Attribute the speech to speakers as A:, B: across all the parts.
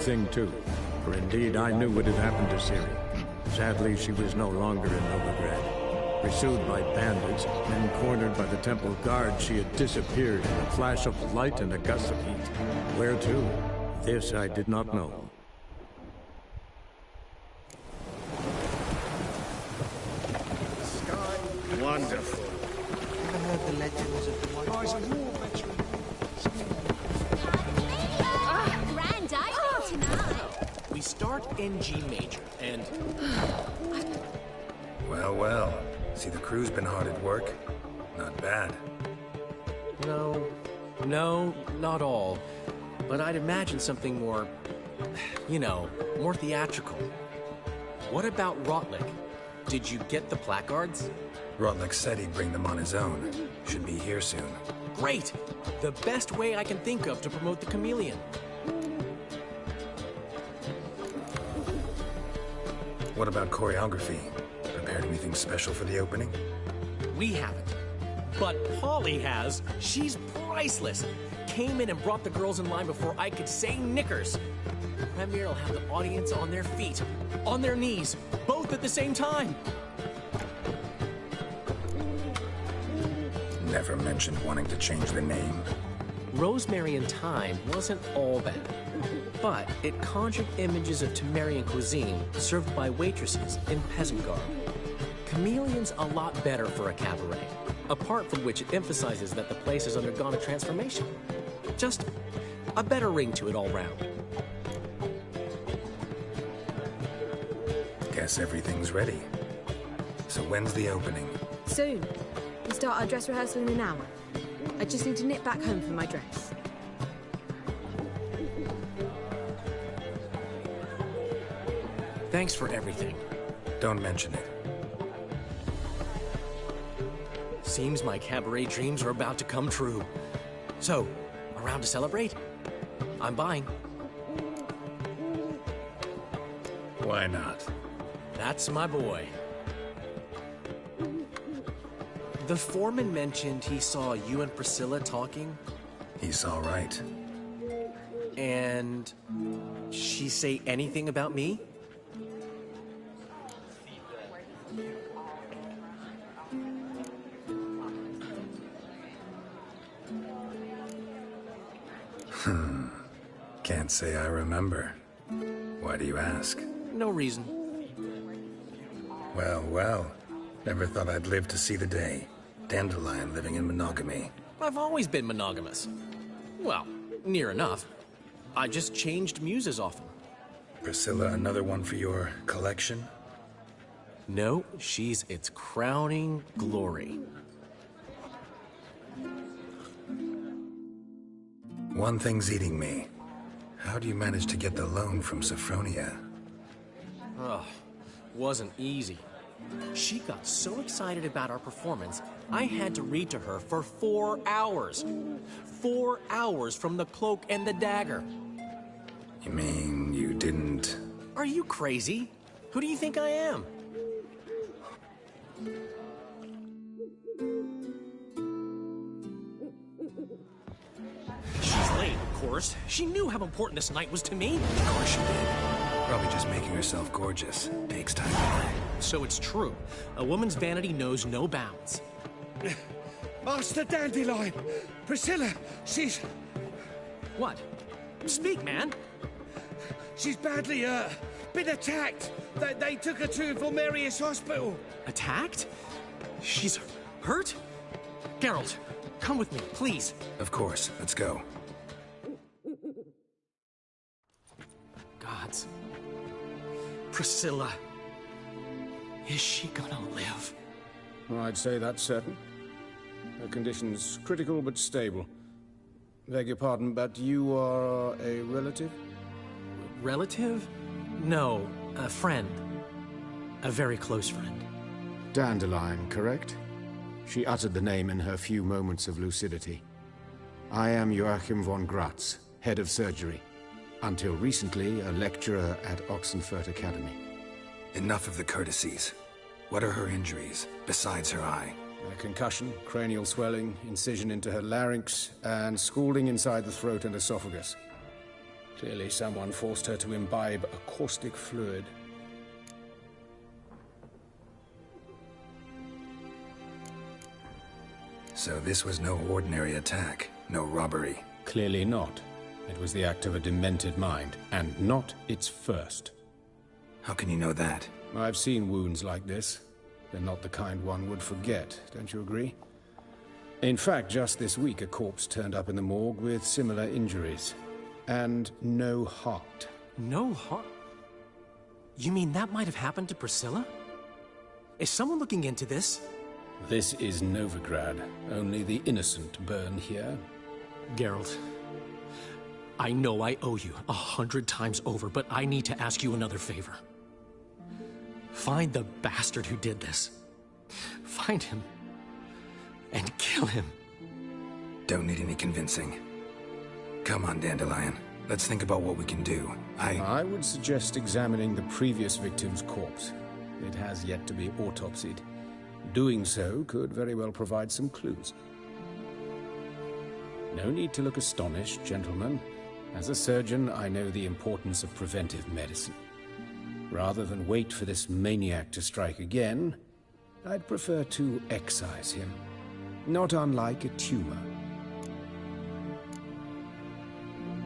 A: thing too, for indeed I knew what had happened to Ciri. Sadly, she was no longer in Novigrad. Pursued by bandits, then cornered by the temple guard, she had disappeared in a flash of light and a gust of heat. Where to? This I did not know.
B: Wonderful.
C: I heard the legends of the White
D: Grand idea tonight.
E: We start in G major, and...
B: Well, well. See, the crew's been hard at work. Not bad.
E: No, not all. But I'd imagine something more, you know, more theatrical. What about Rotlick? Did you get the placards?
B: Rotlick said he'd bring them on his own. Should be here soon.
E: Great! The best way I can think of to promote the chameleon.
B: What about choreography? Prepared anything special for the opening?
E: We haven't. But Polly has. She's priceless. Came in and brought the girls in line before I could say knickers. The premiere will have the audience on their feet, on their knees, both at the same time.
B: Never mentioned wanting to change the name.
E: Rosemary and Thyme wasn't all bad, but it conjured images of Temerian cuisine served by waitresses in peasant garb. Chameleon's a lot better for a cabaret, apart from which it emphasizes that the place has undergone a transformation. Just a better ring to it all round.
B: Guess everything's ready. So when's the opening?
F: Soon. We start our dress rehearsal in an hour. I just need to nip back home for my dress.
E: Thanks for everything.
B: Don't mention it.
E: Seems my cabaret dreams are about to come true. So, around to celebrate? I'm buying.
B: Why not?
E: That's my boy. The foreman mentioned he saw you and Priscilla talking.
B: He's all right.
E: And she say anything about me?
B: Can't say I remember. Why do you ask?
E: No reason.
B: Well, well. Never thought I'd live to see the day. Dandelion living in monogamy.
E: I've always been monogamous. Well, near enough. I just changed muses often.
B: Priscilla, another one for your collection?
E: No, she's its crowning glory.
B: One thing's eating me. How do you manage to get the loan from Sophronia?
E: Ugh, wasn't easy. She got so excited about our performance, I had to read to her for 4 hours. 4 hours from the Cloak and the Dagger.
B: You mean you didn't...
E: Are you crazy? Who do you think I am? She's late, of course. She knew how important this night was to me.
B: Of course she did. Probably just making herself gorgeous. Takes time to learn.
E: So it's true. A woman's vanity knows no bounds.
C: Master Dandelion! Priscilla, she's...
E: What? Speak, man.
C: She's badly, been attacked. They took her to Vulmerius Hospital.
E: Attacked? She's hurt? Geralt, come with me, please.
B: Of course. Let's go.
E: Gods. Priscilla. Is she gonna live?
A: I'd say that's certain. Her condition's critical but stable. Beg your pardon, but you are a relative?
E: Relative? No, a friend. A very close friend.
G: Dandelion, correct? She uttered the name in her few moments of lucidity. I am Joachim von Gratz, head of surgery. Until recently, a lecturer at Oxenfurt Academy.
B: Enough of the courtesies. What are her injuries, besides her eye?
A: A concussion, cranial swelling, incision into her larynx, and scalding inside the throat and esophagus.
G: Clearly someone forced her to imbibe a caustic fluid.
B: So this was no ordinary attack, no robbery.
G: Clearly not. It was the act of a demented mind, and not its first.
B: How can you know that?
G: I've seen wounds like this. They're not the kind one would forget, don't you agree? In fact, just this week a corpse turned up in the morgue with similar injuries. And no heart.
E: No heart? You mean that might have happened to Priscilla? Is someone looking into this?
G: This is Novigrad. Only the innocent burn here.
E: Geralt, I know I owe you 100 times over, but I need to ask you another favor. Find the bastard who did this. Find him. And kill him.
B: Don't need any convincing. Come on, Dandelion. Let's think about what we can do.
G: I would suggest examining the previous victim's corpse. It has yet to be autopsied. Doing so could very well provide some clues. No need to look astonished, gentlemen. As a surgeon, I know the importance of preventive medicine. Rather than wait for this maniac to strike again, I'd prefer to excise him. Not unlike a tumor.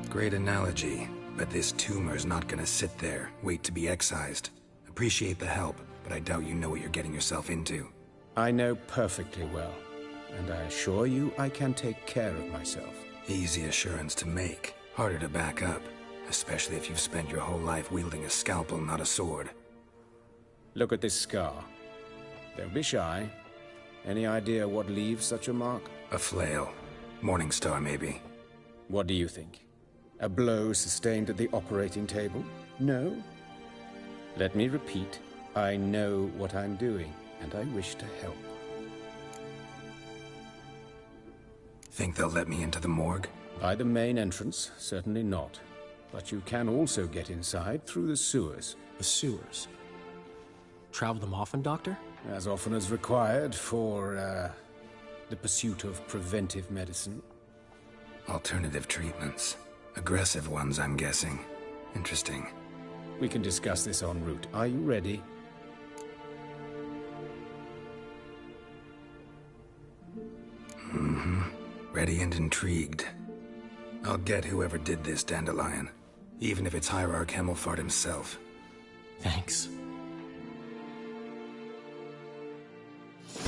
B: Great analogy, but this tumor's not gonna sit there, wait to be excised. Appreciate the help, but I doubt you know what you're getting yourself into.
G: I know perfectly well, and I assure you I can take care of myself.
B: Easy assurance to make, harder to back up, especially if you've spent your whole life wielding a scalpel, not a sword.
G: Look at this scar. Don't be shy. Any idea what leaves such a mark?
B: A flail. Morningstar, maybe.
G: What do you think? A blow sustained at the operating table? No? Let me repeat. I know what I'm doing, and I wish to help.
B: Think they'll let me into the morgue?
G: By the main entrance, certainly not. But you can also get inside through the sewers.
E: The sewers? Travel them often, Doctor?
G: As often as required for, the pursuit of preventive medicine.
B: Alternative treatments. Aggressive ones, I'm guessing. Interesting.
G: We can discuss this en route. Are you ready?
B: Mm-hmm. Ready and intrigued. I'll get whoever did this, Dandelion. Even if it's Hierarch Hemmelfart himself.
E: Thanks.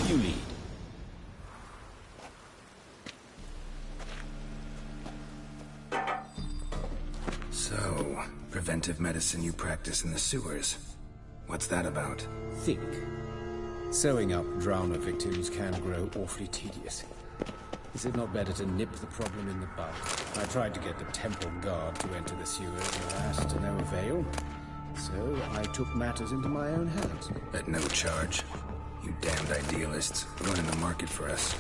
G: You lead.
B: So, preventive medicine you practice in the sewers. What's that about?
G: Think. Sewing up drowner victims can grow awfully tedious. Is it not better to nip the problem in the bud? I tried to get the temple guard to enter the sewers and last to no avail. So I took matters into my own hands.
B: At no charge. You damned idealists, running the market for us.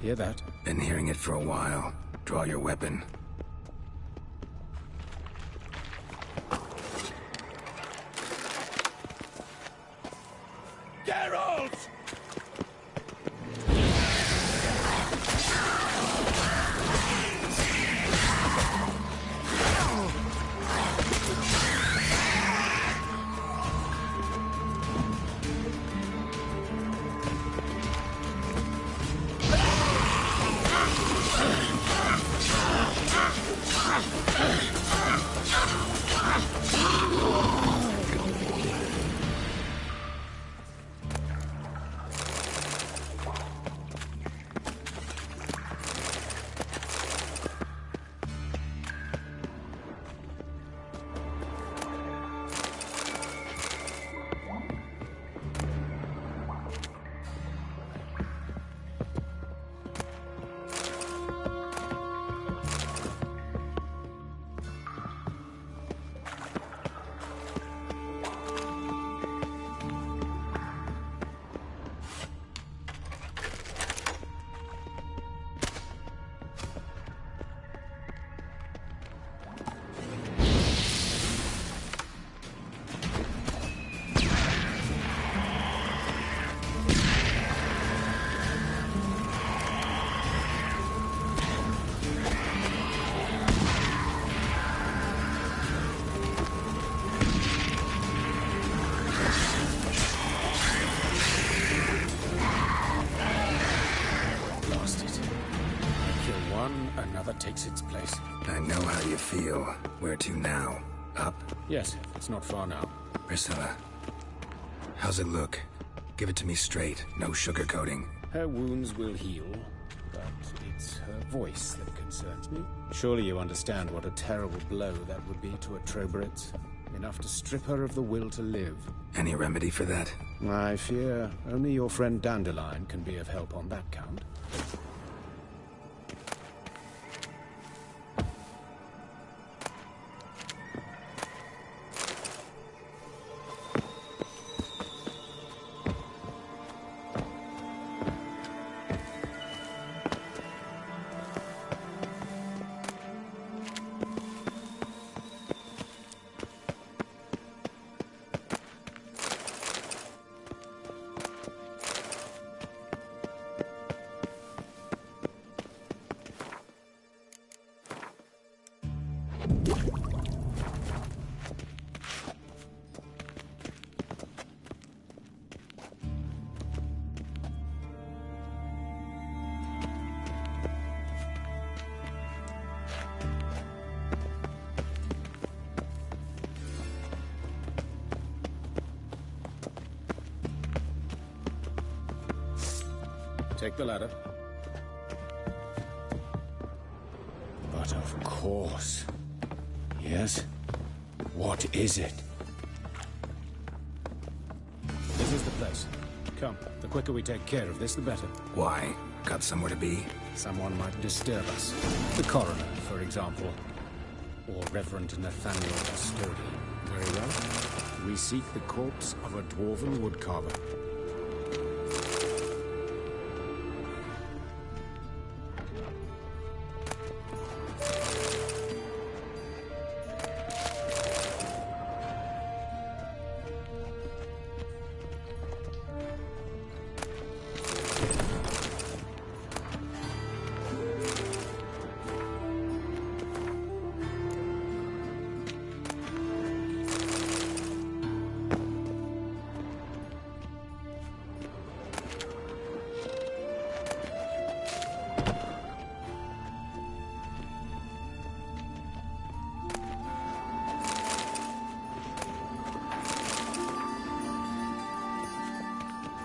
G: Hear that?
B: Been hearing it for a while. Draw your weapon.
C: Geralt!
B: you feel? Where to now? Up?
G: Yes, it's not far now.
B: Priscilla. How's it look? Give it to me straight, no sugarcoating.
G: Her wounds will heal, but it's her voice that concerns me. Surely you understand what a terrible blow that would be to a Trobritz. Enough to strip her of the will to live.
B: Any remedy for that?
G: I fear only your friend Dandelion can be of help on that count. Take the ladder. But of course. Yes? What is it? This is the place. Come, the quicker we take care of this, the better.
B: Why? Got somewhere to be?
G: Someone might disturb us. The coroner, for example. Or Reverend Nathaniel Custody. Very well. We seek the corpse of a dwarven woodcarver.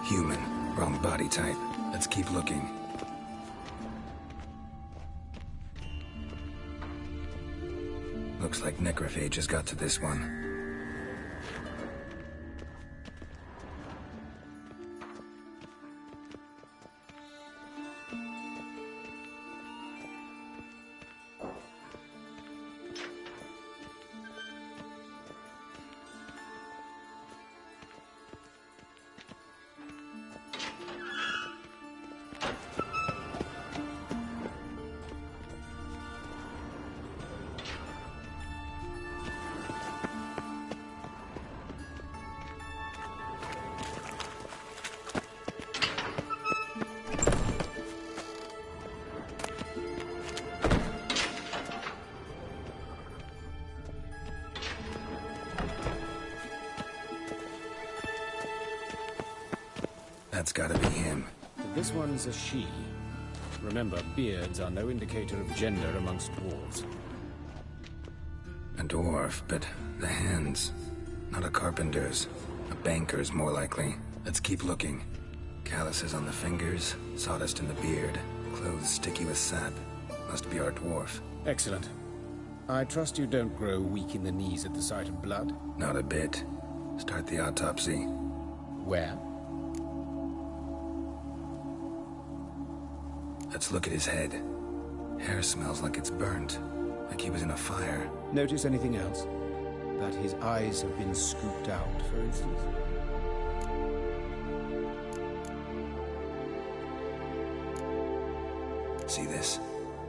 B: Human. Wrong body type. Let's keep looking. Looks like necrophages got to this one. That's gotta be him.
G: This one's a she. Remember, beards are no indicator of gender amongst dwarves.
B: A dwarf, but the hands. Not a carpenter's. A banker's, more likely. Let's keep looking. Calluses on the fingers, sawdust in the beard, clothes sticky with sap. Must be our dwarf.
G: Excellent. I trust you don't grow weak in the knees at the sight of blood.
B: Not a bit. Start the autopsy.
G: Where?
B: Let's look at his head. Hair smells like it's burnt. Like he was in a fire.
G: Notice anything else? That his eyes have been scooped out, for instance?
B: See this?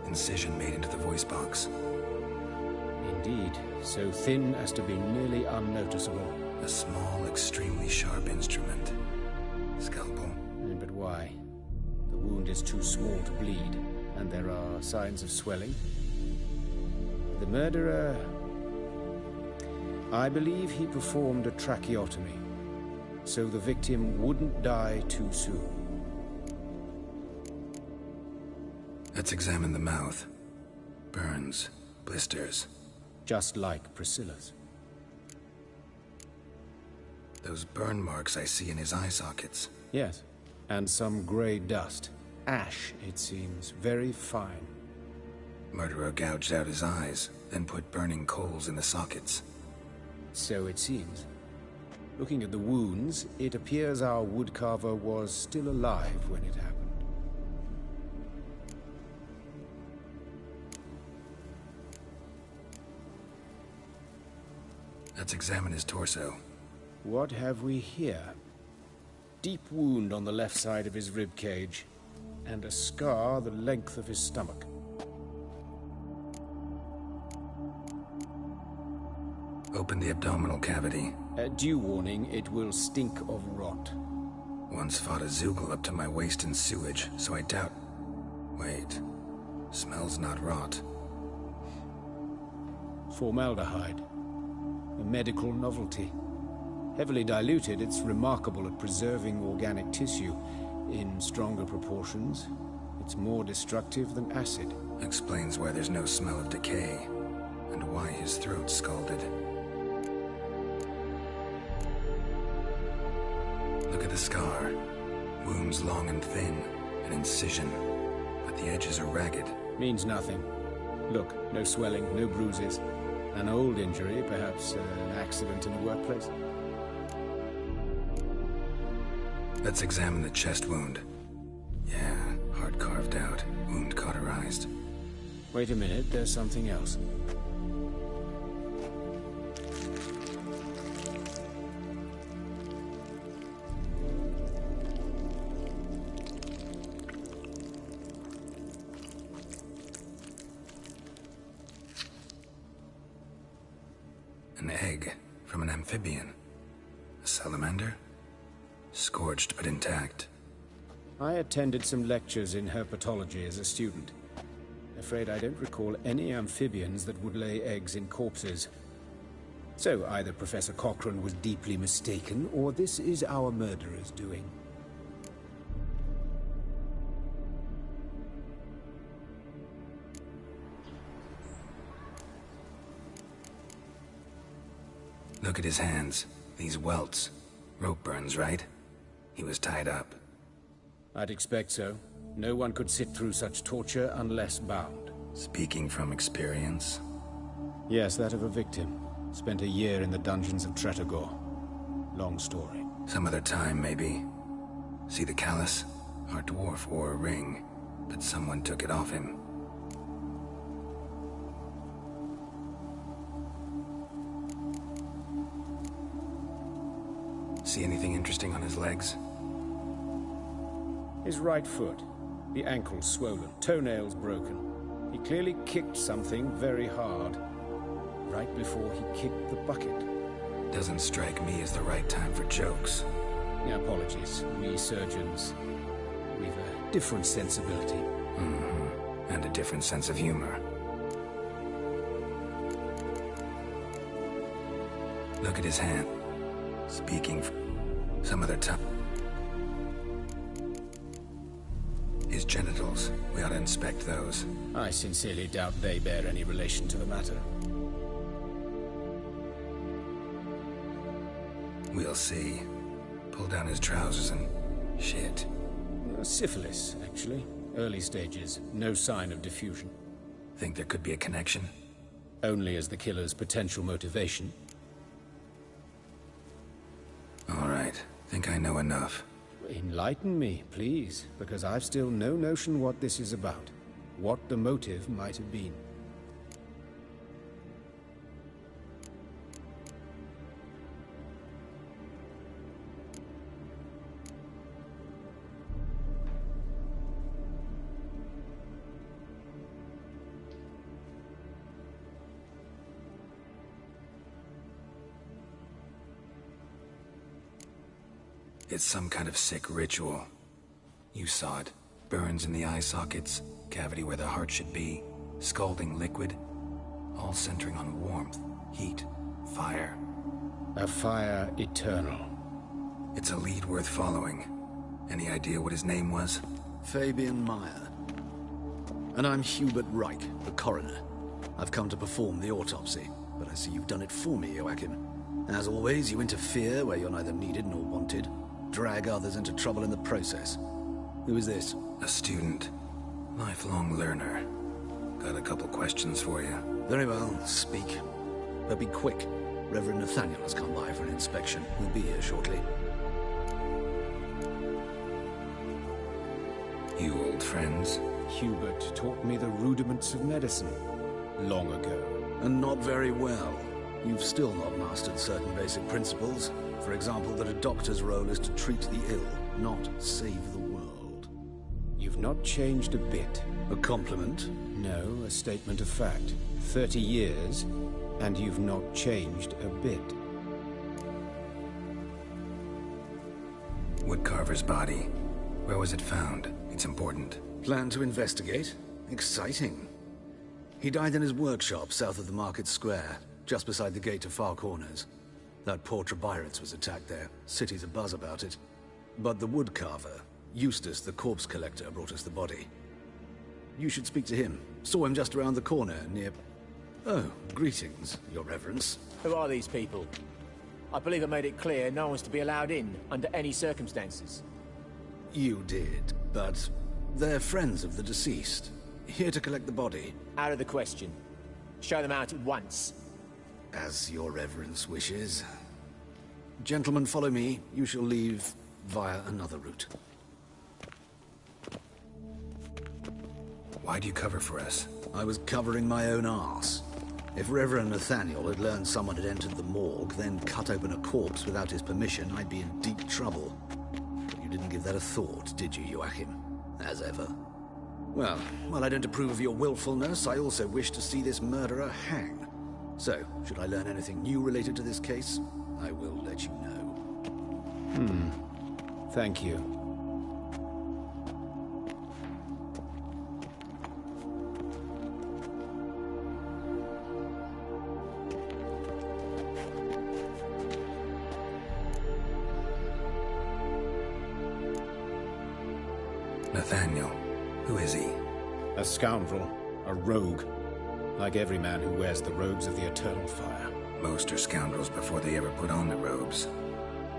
B: Incision made into the voice box.
G: Indeed, so thin as to be nearly unnoticeable.
B: A small, extremely sharp instrument. Scalpel.
G: But why? The wound is too small to bleed, and there are signs of swelling. The murderer... I believe he performed a tracheotomy, so the victim wouldn't die too soon.
B: Let's examine the mouth. Burns. Blisters.
G: Just like Priscilla's.
B: Those burn marks I see in his eye sockets.
G: Yes, and some grey dust. Ash, it seems, very fine.
B: Murderer gouged out his eyes, then put burning coals in the sockets.
G: So it seems. Looking at the wounds, it appears our woodcarver was still alive when it happened.
B: Let's examine his torso.
G: What have we here? Deep wound on the left side of his rib cage, and a scar the length of his stomach.
B: Open the abdominal cavity.
G: Due warning, it will stink of rot.
B: Once fought a Zoogle up to my waist in sewage, so I doubt... Wait. Smells not rot.
G: Formaldehyde. A medical novelty. Heavily diluted, it's remarkable at preserving organic tissue. In stronger proportions, it's more destructive than acid.
B: Explains why there's no smell of decay, and why his throat's scalded. Look at the scar. Wounds long and thin, an incision, but the edges are ragged.
G: Means nothing. Look, no swelling, no bruises. An old injury, perhaps an accident in the workplace.
B: Let's examine the chest wound. Yeah, heart carved out, wound cauterized.
G: Wait a minute, there's something else.
B: An egg from an amphibian. A salamander? Scorched but intact.
G: I attended some lectures in herpetology as a student. Afraid I don't recall any amphibians that would lay eggs in corpses. So either Professor Cochrane was deeply mistaken, or this is our murderer's doing.
B: Look at his hands. These welts. Rope burns, right? He was tied up.
G: I'd expect so. No one could sit through such torture unless bound.
B: Speaking from experience?
G: Yes, that of a victim. Spent a year in the dungeons of Tretogor. Long story.
B: Some other time, maybe. See the callus? Our dwarf wore a ring, but someone took it off him. See anything interesting on his legs?
G: His right foot. The ankle swollen, toenails broken. He clearly kicked something very hard. Right before he kicked the bucket.
B: Doesn't strike me as the right time for jokes.
G: Yeah, apologies. We surgeons, we've a different sensibility.
B: Mm-hmm. And a different sense of humor. Look at his hand. Speaking from some other time. His genitals. We ought to inspect those.
G: I sincerely doubt they bear any relation to the matter.
B: We'll see. Pull down his trousers and... shit.
G: Syphilis, actually. Early stages. No sign of diffusion.
B: Think there could be a connection?
G: Only as the killer's potential motivation.
B: All right. Think I know enough.
G: Enlighten me, please, because I've still no notion what this is about. What the motive might have been.
B: It's some kind of sick ritual. You saw it. Burns in the eye sockets, cavity where the heart should be, scalding liquid, all centering on warmth, heat, fire.
G: A fire eternal.
B: It's a lead worth following. Any idea what his name was?
H: Fabian Meyer. And I'm Hubert Reich, the coroner. I've come to perform the autopsy, but I see you've done it for me, Joachim. As always, you interfere where you're neither needed nor wanted. Drag others into trouble in the process. Who is this?
B: A student. Lifelong learner. Got a couple questions for you.
H: Very well, speak. But be quick. Reverend Nathaniel has come by for an inspection. He'll be here shortly.
B: You old friends?
G: Hubert taught me the rudiments of medicine long ago.
H: And not very well. You've still not mastered certain basic principles. For example, that a doctor's role is to treat the ill, not save the world.
G: You've not changed a bit.
H: A compliment?
G: No, a statement of fact. 30 years, and you've not changed a bit.
B: Woodcarver's body. Where was it found? It's important.
H: Plan to investigate? Exciting. He died in his workshop south of the market square, just beside the gate to Far Corners. That poor Trebirates was attacked there. City's abuzz about it. But the woodcarver, Eustace the corpse collector, brought us the body. You should speak to him. Saw him just around the corner near... Oh, greetings, your reverence.
I: Who are these people? I believe I made it clear no one's to be allowed in, under any circumstances.
H: You did, but they're friends of the deceased. Here to collect the body.
I: Out of the question. Show them out at once.
H: As your reverence wishes. Gentlemen, follow me. You shall leave via another route.
B: Why do you cover for us?
H: I was covering my own arse. If Reverend Nathaniel had learned someone had entered the morgue, then cut open a corpse without his permission, I'd be in deep trouble. But you didn't give that a thought, did you, Joachim? As ever. Well, while I don't approve of your willfulness, I also wish to see this murderer hang. So, should I learn anything new related to this case, I will let you know.
G: Thank you.
B: Nathaniel. Who is he?
G: A scoundrel. A rogue. Like every man who wears the robes of the Eternal Fire.
B: Most are scoundrels before they ever put on the robes.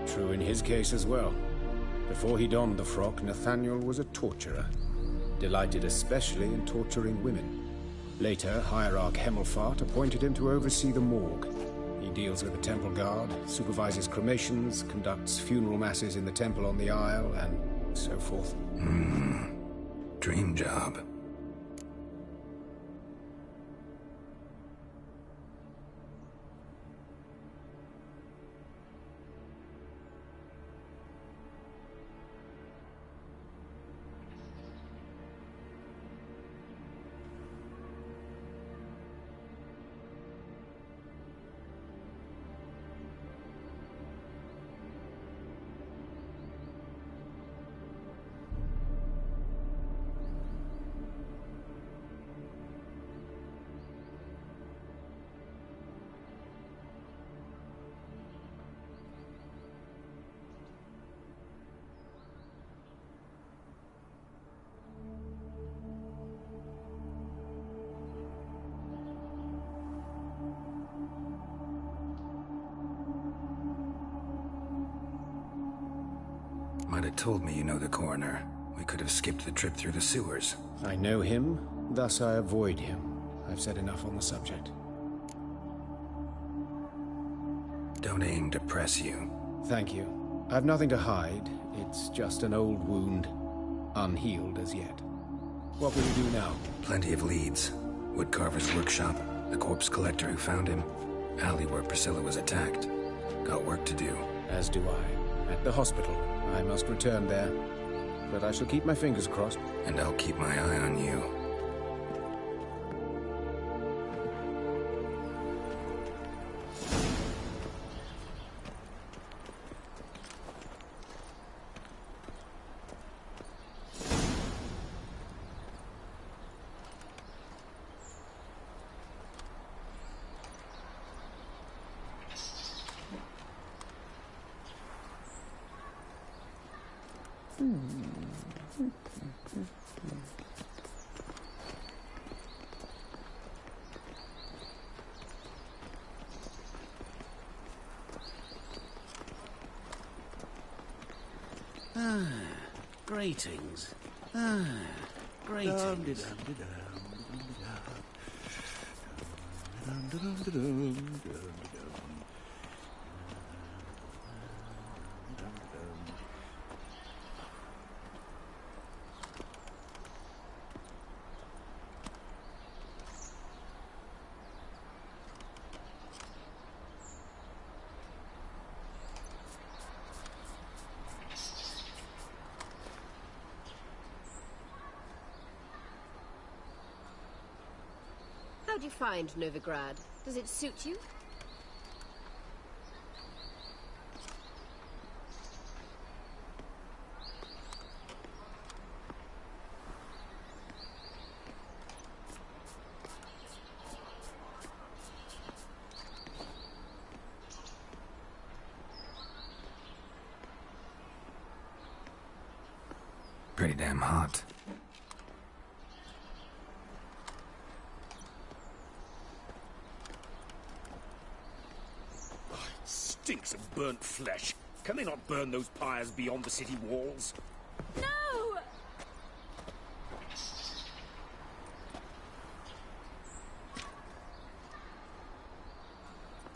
G: True in his case as well. Before he donned the frock, Nathaniel was a torturer. Delighted especially in torturing women. Later, Hierarch Hemmelfart appointed him to oversee the morgue. He deals with the temple guard, supervises cremations, conducts funeral masses in the temple on the Isle, and so forth.
B: Dream job. Might have told me you know the coroner. We could have skipped the trip through the sewers.
G: I know him, thus I avoid him. I've said enough on the subject.
B: Don't aim to press you.
G: Thank you. I've nothing to hide. It's just an old wound, unhealed as yet. What will you do now?
B: Plenty of leads. Woodcarver's workshop, the corpse collector who found him, alley where Priscilla was attacked. Got work to do.
G: As do I. At the hospital. I must return there. But I shall keep my fingers crossed.
B: And I'll keep my eye on you.
H: Greetings. Greetings.
J: How do you find Novigrad? Does it suit you?
B: Pretty damn hot.
C: Stinks of burnt flesh. Can they not burn those pyres beyond the city walls?
D: No!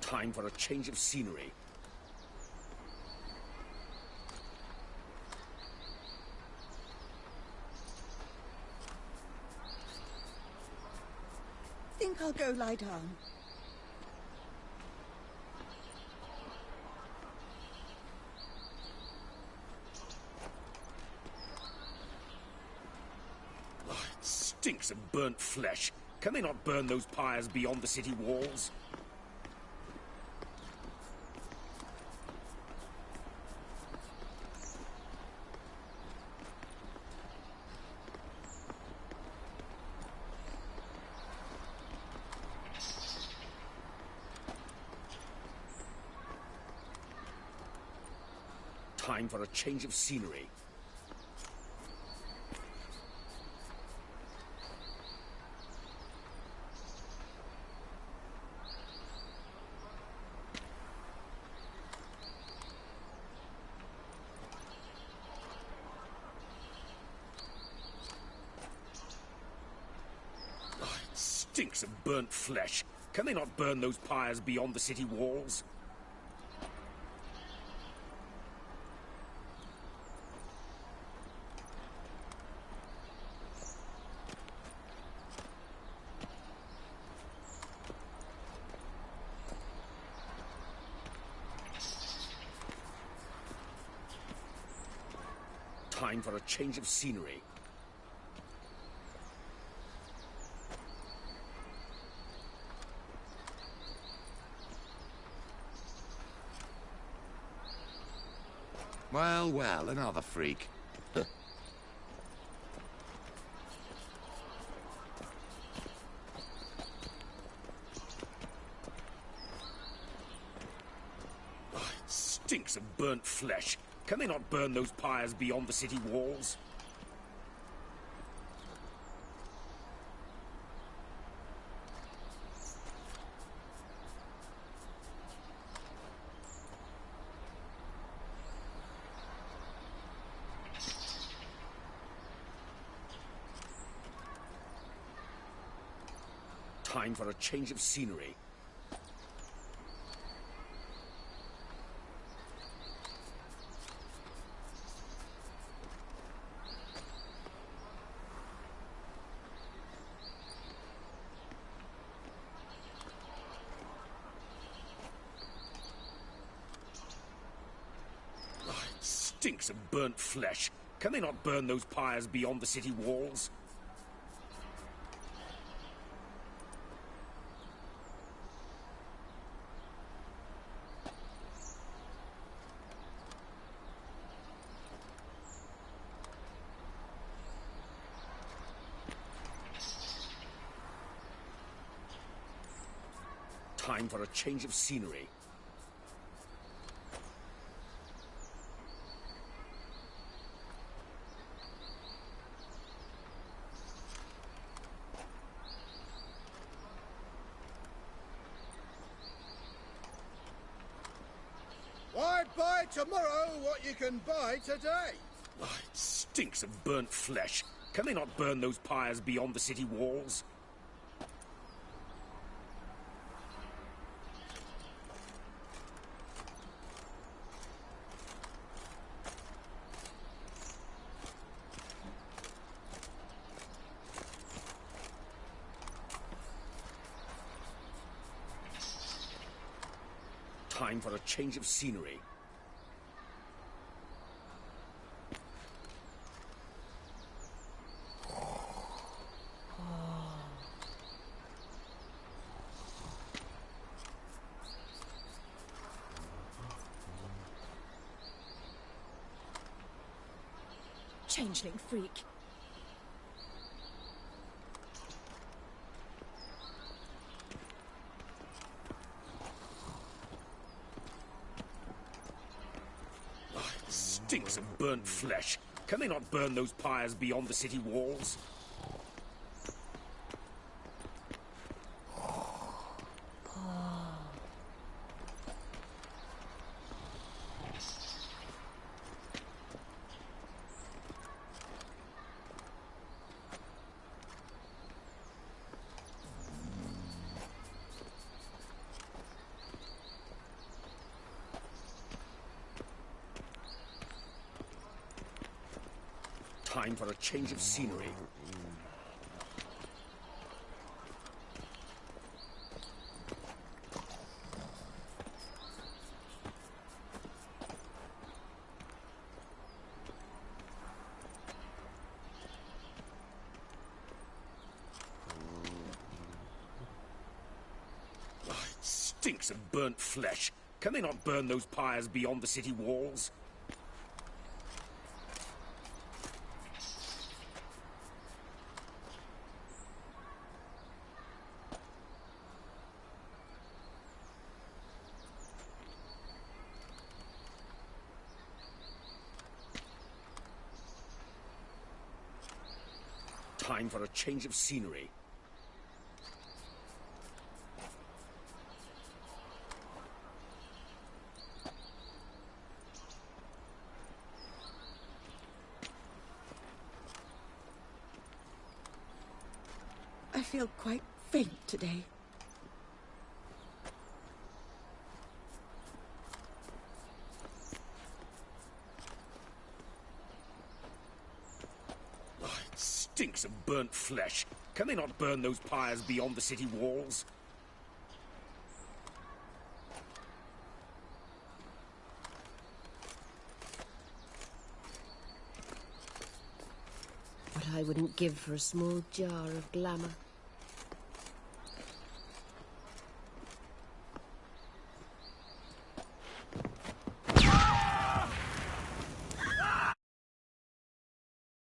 C: Time for a change of scenery.
K: Think I'll go lie down.
C: Stinks of burnt flesh. Can they not burn those pyres beyond the city walls? Time for a change of scenery. Stinks of burnt flesh. Can they not burn those pyres beyond the city walls? Time for a change of scenery.
L: Well, well, another freak.
C: Stinks of burnt flesh. Can they not burn those pyres beyond the city walls? Time for a change of scenery. Stinks of burnt flesh. Can they not burn those pyres beyond the city walls? Time for a change of scenery.
M: Why buy tomorrow what you can buy today?
C: Oh, it stinks of burnt flesh. Can they not burn those pyres beyond the city walls? Time for a change of scenery.
K: Changeling freak.
C: Oh, it stinks of burnt flesh. Can they not burn those pyres beyond the city walls? Time for a change of scenery. Oh, it stinks of burnt flesh. Can they not burn those pyres beyond the city walls? Time for a change of scenery.
K: I feel quite faint today.
C: Oh, it stinks of burnt flesh. Can they not burn those pyres beyond the city walls?
J: What I wouldn't give for a small jar of glamour.